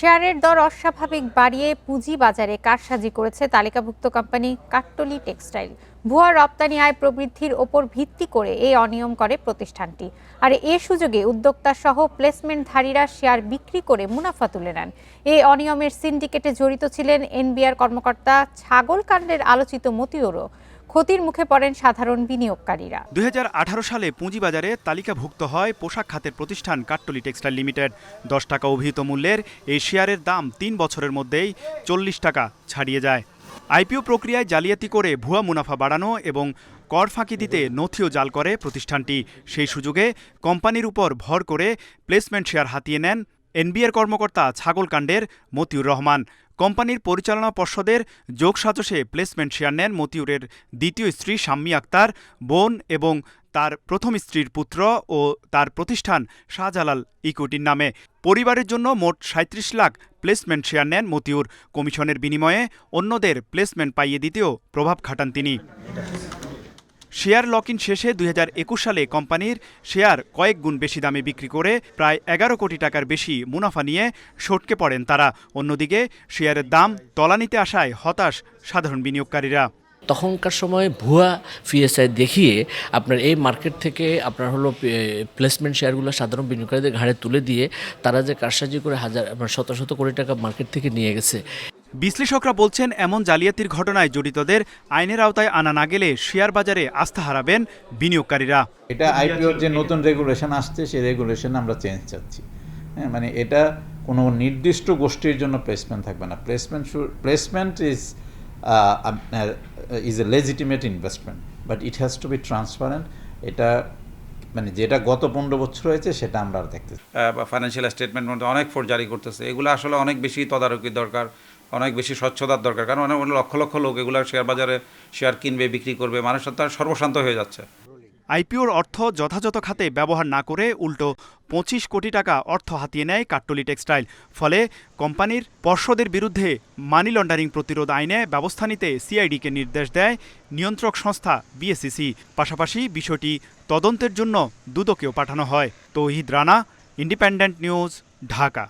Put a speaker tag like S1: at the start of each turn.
S1: শেয়ারের দর অস্বাভাবিক বাড়িয়ে পুঁজি বাজারে কারসাজি করেছে তালিকাভুক্ত কোম্পানি কাট্টলী টেক্সটাইল। ভুয়া রপ্তানি আয় প্রবৃদ্ধির ওপর ভিত্তি করে এই অনিয়ম করে প্রতিষ্ঠানটি। আর এ সুযোগে উদ্যোক্তা সহ প্লেসমেন্টধারীরা শেয়ার বিক্রি করে মুনাফা তুলে নেন। এই অনিয়মের সিন্ডিকেটে জড়িত ছিলেন এনবিআর কর্মকর্তা। ছাগল কাণ্ডের আলোচিত মতিউরও। ক্ষতির মুখে পড়েন সাধারণ বিনিয়োগকারীরা।
S2: 2018 সালে পুঁজিবাজারে তালিকাভুক্ত হয় পোশাক খাতের প্রতিষ্ঠান কাট্টলী টেক্সটাইল লিমিটেড। 10 টাকা অভিহিত মূল্যের এই শেয়ারের দাম 3 বছরের মধ্যেই 40 টাকা ছাড়িয়ে যায়। আইপিও প্রক্রিয়ায় জালিয়াতি করে ভুয়া মুনাফা বাড়ানো এবং কর ফাঁকি দিতে নথিও জাল করে প্রতিষ্ঠানটি। সেই সুযোগে কোম্পানির উপর ভর করে প্লেসমেন্ট শেয়ার হাতিয়ে নেন এনবিআর কর্মকর্তা ছাগল কাণ্ডের মতিউর রহমান। কোম্পানির পরিচালনা পর্ষদের যোগসাজশে প্লেসমেন্ট শেয়ার নেন মতিউরের দ্বিতীয় স্ত্রী শাম্মী আক্তার, বোন এবং তার প্রথম স্ত্রীর পুত্র ও তার প্রতিষ্ঠান শাহজালাল ইকুইটির নামে। পরিবারের জন্য মোট 37 লাখ প্লেসমেন্ট শেয়ার নেন মতিউর। কমিশনের বিনিময়ে অন্যদের প্লেসমেন্ট পাইয়ে দিতেও প্রভাব খাটান তিনি। শেয়ার লক ইন শেষে 2021 সালে কোম্পানির শেয়ার কয়েক গুণ বেশি দামে বিক্রি করে প্রায় 11 কোটি টাকার বেশি মুনাফা নিয়ে সটকে পড়েন তারা। অন্যদিকে শেয়ারের দাম তলানিতে আসায় হতাশ সাধারণ বিনিয়োগকারীরা।
S3: তখনকার সময় ভুয়া পিএসআই দেখিয়ে আপনার এই মার্কেট থেকে আপনার প্লেসমেন্ট শেয়ারগুলো সাধারণ বিনিয়োগকারীদের ঘাড়ে তুলে দিয়ে তারা যে কারসাজি করে শত শত কোটি টাকা মার্কেট থেকে নিয়ে গেছে।
S2: বিশ্লেষকরা বলছেন, এমন জালিয়াতির ঘটনায় জড়িতদের আইনের আওতায় আনা না গেলে শেয়ার বাজারে আস্থা হারাবেন বিনিয়োগকারীরা।
S4: এটা আইপিওর যে নতুন রেগুলেশন আসছে সেই রেগুলেশন আমরা চেঞ্জ চাচ্ছি। হ্যাঁ, মানে এটা কোনো নির্দিষ্ট গোষ্ঠীর জন্য প্লেসমেন্ট থাকবে না। Placement is a legitimate investment, but it has to be transparent. এটা মানে যেটা গত 15 বছর হয়েছে সেটা আমরা আর দেখতেছি।
S5: ফাইন্যান্সিয়াল স্টেটমেন্ট মধ্যে অনেক ফোর্জারি করতেছে। এগুলো আসলে অনেক বেশি তদারকির দরকার, অনেক বেশি স্বচ্ছতার দরকার। কারণ অনেক লক্ষ লক্ষ লোক এগুলো শেয়ার বাজারে শেয়ার কিনবে, বিক্রি করবে, মানুষ তার সর্বশান্ত হয়ে যাচ্ছে।
S2: আইপিওর অর্থ যথাযথ খাতে ব্যবহার না করে উল্টো 25 কোটি টাকা অর্থ হাতিয়ে নেয় কাট্টলী টেক্সটাইল। ফলে কোম্পানির পর্ষদের বিরুদ্ধে মানি লন্ডারিং প্রতিরোধ আইনে ব্যবস্থা নিতে সিআইডিকে নির্দেশ দেয় নিয়ন্ত্রক সংস্থা বিএসইসি। পাশাপাশি বিষয়টি তদন্তের জন্য দুদকেও পাঠানো হয়। তৌহিদ রানা, ইন্ডিপেন্ডেন্ট নিউজ, ঢাকা।